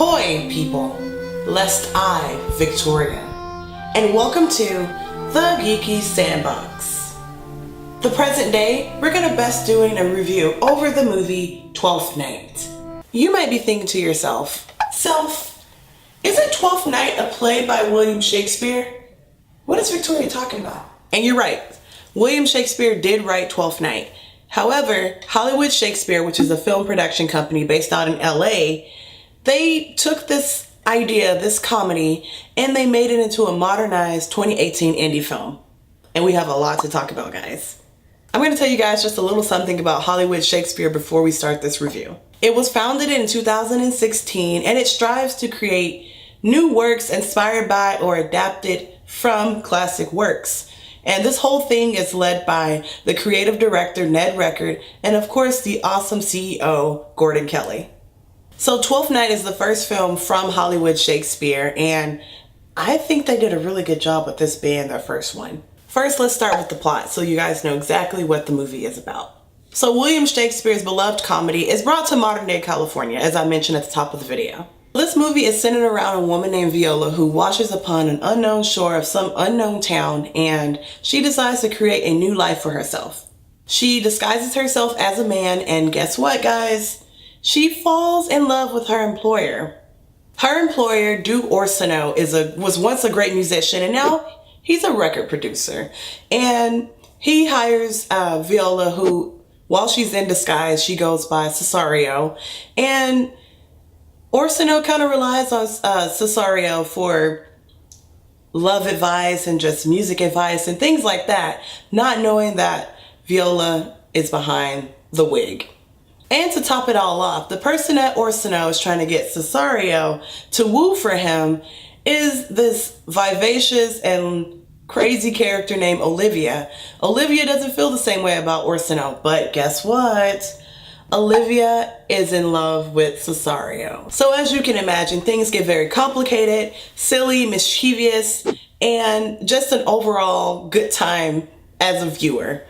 Ahoy, people, lest I, Victoria, and welcome to the Geeky Sandbox. The present day, we're gonna best doing a review over the movie Twelfth Night. You might be thinking to yourself, isn't Twelfth Night a play by William Shakespeare? What is Victoria talking about? And you're right, William Shakespeare did write Twelfth Night. However, Hollywood Shakespeare, which is a film production company based out in LA, they took this idea, this comedy, and they made it into a modernized 2018 indie film. And we have a lot to talk about, guys. I'm going to tell you guys just a little something about Hollywood Shakespeare before we start this review. It was founded in 2016, and it strives to create new works inspired by or adapted from classic works. And this whole thing is led by the creative director, Ned Record, and of course, the awesome CEO, Gordon Kelly. So Twelfth Night is the first film from Hollywood Shakespeare, and I think they did a really good job with this being their first one. First, let's start with the plot so you guys know exactly what the movie is about. So William Shakespeare's beloved comedy is brought to modern day California, as I mentioned at the top of the video. This movie is centered around a woman named Viola who washes upon an unknown shore of some unknown town, and she decides to create a new life for herself. She disguises herself as a man, and guess what, guys? She falls in love with her employer. Her employer, Duke Orsino, was once a great musician, and now he's a record producer. And he hires Viola, who, while she's in disguise, she goes by Cesario. And Orsino kind of relies on Cesario for love advice and just music advice and things like that, not knowing that Viola is behind the wig. And to top it all off, the person that Orsino is trying to get Cesario to woo for him is this vivacious and crazy character named Olivia. Olivia doesn't feel the same way about Orsino, but guess what? Olivia is in love with Cesario. So as you can imagine, things get very complicated, silly, mischievous, and just an overall good time as a viewer.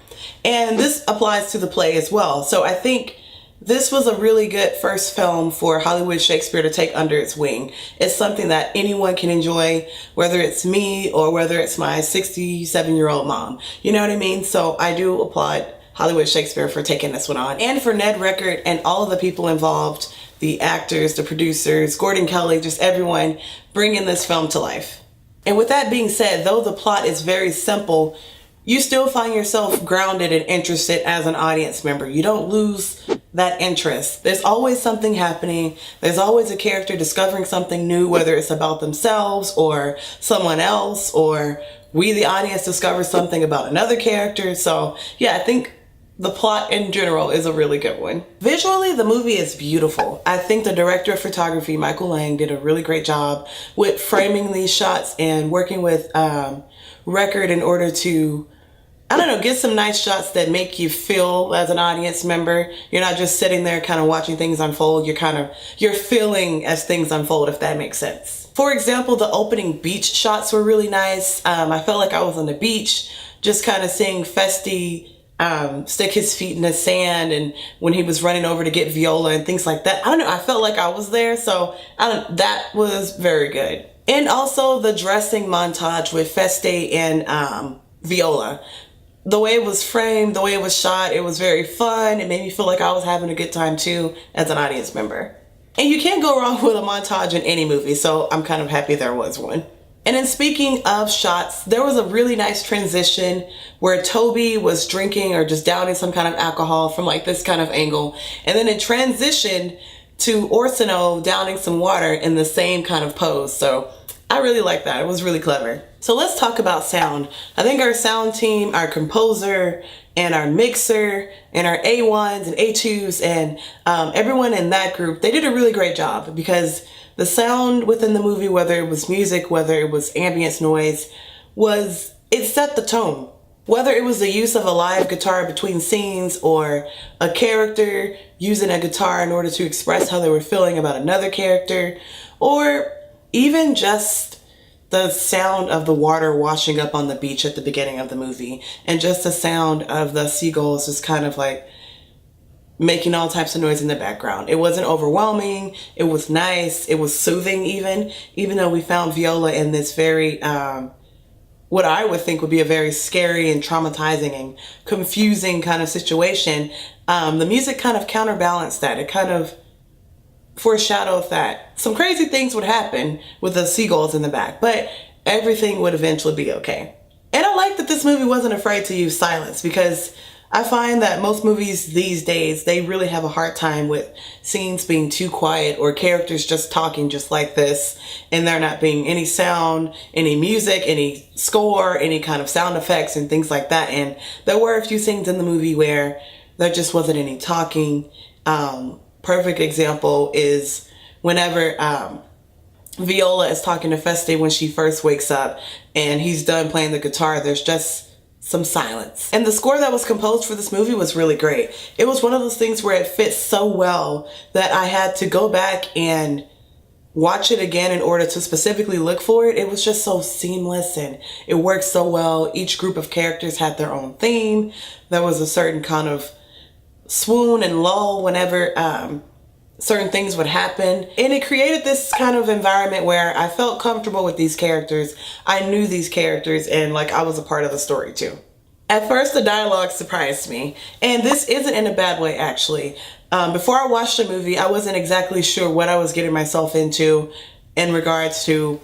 And this applies to the play as well. So I think this was a really good first film for Hollywood Shakespeare to take under its wing. It's something that anyone can enjoy, whether it's me or whether it's my 67-year-old mom. You know what I mean? So I do applaud Hollywood Shakespeare for taking this one on. And for Ned Record and all of the people involved, the actors, the producers, Gordon Kelly, just everyone bringing this film to life. And with that being said, though the plot is very simple, you still find yourself grounded and interested as an audience member. You don't lose that interest. There's always something happening. There's always a character discovering something new, whether it's about themselves or someone else, or we, the audience, discover something about another character. So yeah, I think the plot in general is a really good one. Visually, the movie is beautiful. I think the director of photography, Michael Lang, did a really great job with framing these shots and working with Record in order to, I don't know, get some nice shots that make you feel as an audience member. You're not just sitting there kind of watching things unfold. You're feeling as things unfold, if that makes sense. For example, the opening beach shots were really nice. I felt like I was on the beach, just kind of seeing Festi stick his feet in the sand, and when he was running over to get Viola and things like that. I don't know, I felt like I was there, so that was very good. And also the dressing montage with Festi and Viola. The way it was framed, the way it was shot, it was very fun. It made me feel like I was having a good time too as an audience member. And you can't go wrong with a montage in any movie, so I'm kind of happy there was one. And then speaking of shots, there was a really nice transition where Toby was drinking or just downing some kind of alcohol from like this kind of angle. And then it transitioned to Orsino downing some water in the same kind of pose. So I really like that. It was really clever. So let's talk about sound. I think our sound team, our composer, and our mixer, and our A1s and A2s, and everyone in that group, they did a really great job, because the sound within the movie, whether it was music, whether it was ambience noise, it set the tone. Whether it was the use of a live guitar between scenes, or a character using a guitar in order to express how they were feeling about another character, or even just the sound of the water washing up on the beach at the beginning of the movie, and just the sound of the seagulls just kind of like making all types of noise in the background. It wasn't overwhelming. It was nice. It was soothing even though we found Viola in this very, what I would think would be a very scary and traumatizing and confusing kind of situation. The music kind of counterbalanced that. It kind of foreshadowed that some crazy things would happen with the seagulls in the back, but everything would eventually be okay. And I like that this movie wasn't afraid to use silence, because I find that most movies these days, they really have a hard time with scenes being too quiet or characters just talking just like this, and there not being any sound, any music, any score, any kind of sound effects and things like that. And there were a few scenes in the movie where there just wasn't any talking. Perfect example is whenever Viola is talking to Feste when she first wakes up and he's done playing the guitar, there's just some silence. And the score that was composed for this movie was really great. It was one of those things where it fits so well that I had to go back and watch it again in order to specifically look for it. It was just so seamless and it worked so well. Each group of characters had their own theme. There was a certain kind of swoon and lull whenever certain things would happen. And it created this kind of environment where I felt comfortable with these characters. I knew these characters and like I was a part of the story too. At first, the dialogue surprised me. And this isn't in a bad way, actually. Before I watched the movie, I wasn't exactly sure what I was getting myself into in regards to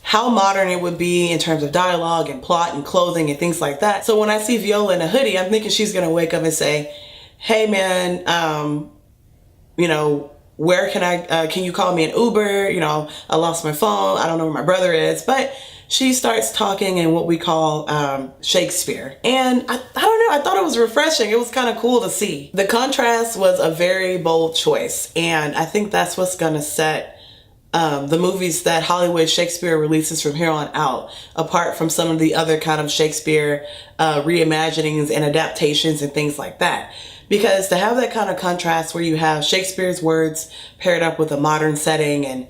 how modern it would be in terms of dialogue and plot and clothing and things like that. So when I see Viola in a hoodie, I'm thinking she's gonna wake up and say, hey man, you know, where can you call me an Uber? You know, I lost my phone. I don't know where my brother is. But she starts talking in what we call Shakespeare. And I don't know, I thought it was refreshing. It was kind of cool to see. The contrast was a very bold choice. And I think that's what's going to set the movies that Hollywood Shakespeare releases from here on out apart from some of the other kind of Shakespeare reimaginings and adaptations and things like that. Because to have that kind of contrast where you have Shakespeare's words paired up with a modern setting and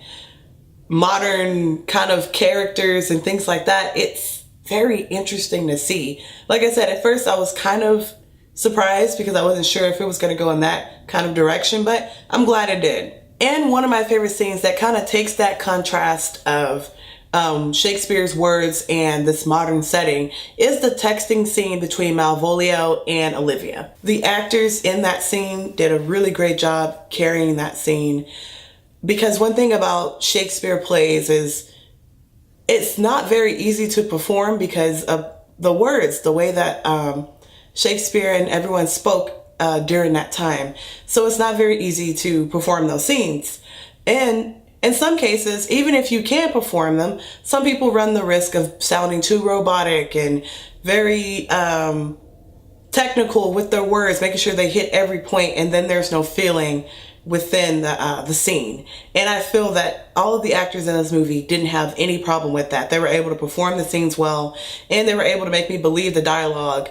modern kind of characters and things like that, it's very interesting to see. Like I said, at first I was kind of surprised because I wasn't sure if it was going to go in that kind of direction, but I'm glad it did. And one of my favorite scenes that kind of takes that contrast of Shakespeare's words and this modern setting is the texting scene between Malvolio and Olivia. The actors in that scene did a really great job carrying that scene, because one thing about Shakespeare plays is it's not very easy to perform because of the words, the way that Shakespeare and everyone spoke during that time. So it's not very easy to perform those scenes. And in some cases, even if you can perform them, some people run the risk of sounding too robotic and very technical with their words, making sure they hit every point, and then there's no feeling within the scene. And I feel that all of the actors in this movie didn't have any problem with that. They were able to perform the scenes well, and they were able to make me believe the dialogue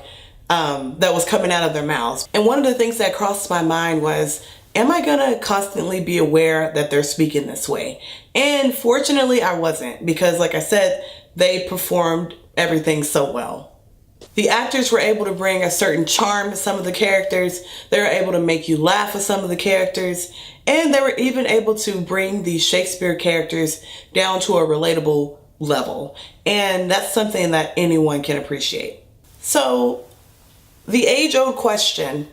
that was coming out of their mouths. And one of the things that crossed my mind was, am I gonna constantly be aware that they're speaking this way? And fortunately I wasn't, because like I said, they performed everything so well. The actors were able to bring a certain charm to some of the characters. They were able to make you laugh with some of the characters. And they were even able to bring the Shakespeare characters down to a relatable level. And that's something that anyone can appreciate. So the age-old question,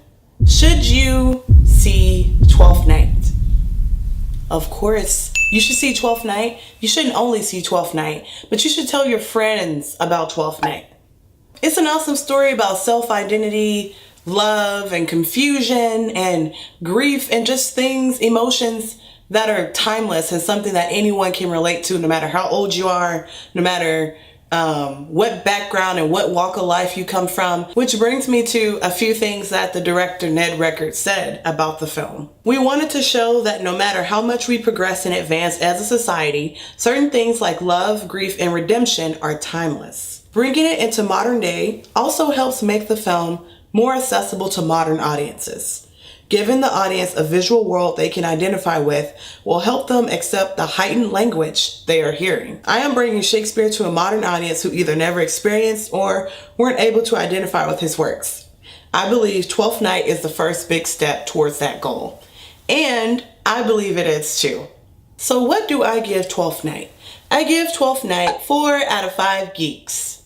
should you see Twelfth Night? Of course, you should see Twelfth Night. You shouldn't only see Twelfth Night, but you should tell your friends about Twelfth Night. It's an awesome story about self-identity, love, and confusion, and grief, and just things, emotions that are timeless and something that anyone can relate to, no matter how old you are, no matter what background and what walk of life you come from. Which brings me to a few things that the director Ned Record said about the film. We wanted to show that no matter how much we progress and advance as a society, certain things like love, grief, and redemption are timeless. Bringing it into modern day also helps make the film more accessible to modern audiences. Giving the audience a visual world they can identify with will help them accept the heightened language they are hearing. I am bringing Shakespeare to a modern audience who either never experienced or weren't able to identify with his works. I believe Twelfth Night is the first big step towards that goal. And I believe it is too. So what do I give Twelfth Night? I give Twelfth Night 4 out of 5 geeks.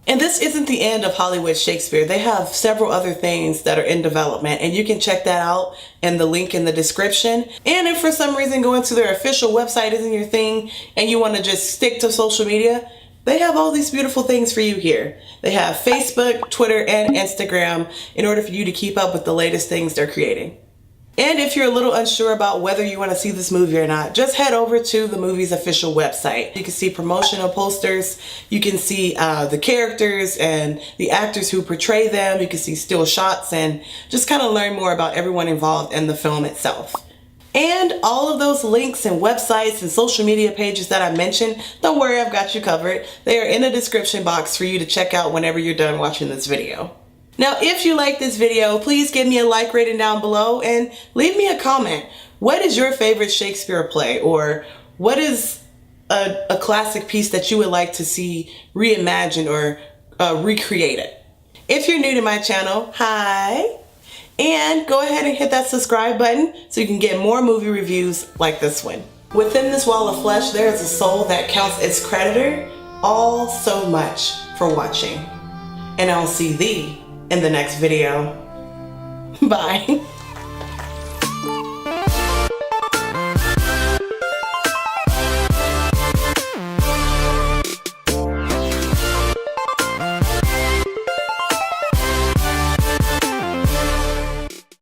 And this isn't the end of Hollywood Shakespeare. They have several other things that are in development, and you can check that out in the link in the description. And if for some reason going to their official website isn't your thing and you want to just stick to social media, they have all these beautiful things for you here. They have Facebook, Twitter, and Instagram in order for you to keep up with the latest things they're creating. And if you're a little unsure about whether you want to see this movie or not, just head over to the movie's official website. You can see promotional posters, you can see the characters and the actors who portray them, you can see still shots, and just kind of learn more about everyone involved in the film itself. And all of those links and websites and social media pages that I mentioned, don't worry, I've got you covered. They are in the description box for you to check out whenever you're done watching this video. Now, if you like this video, please give me a like rating down below and leave me a comment. What is your favorite Shakespeare play, or what is a classic piece that you would like to see reimagined or recreated? If you're new to my channel, hi, and go ahead and hit that subscribe button so you can get more movie reviews like this one. Within this wall of flesh, there is a soul that counts its creditor all so much for watching. And I'll see thee in the next video. Bye.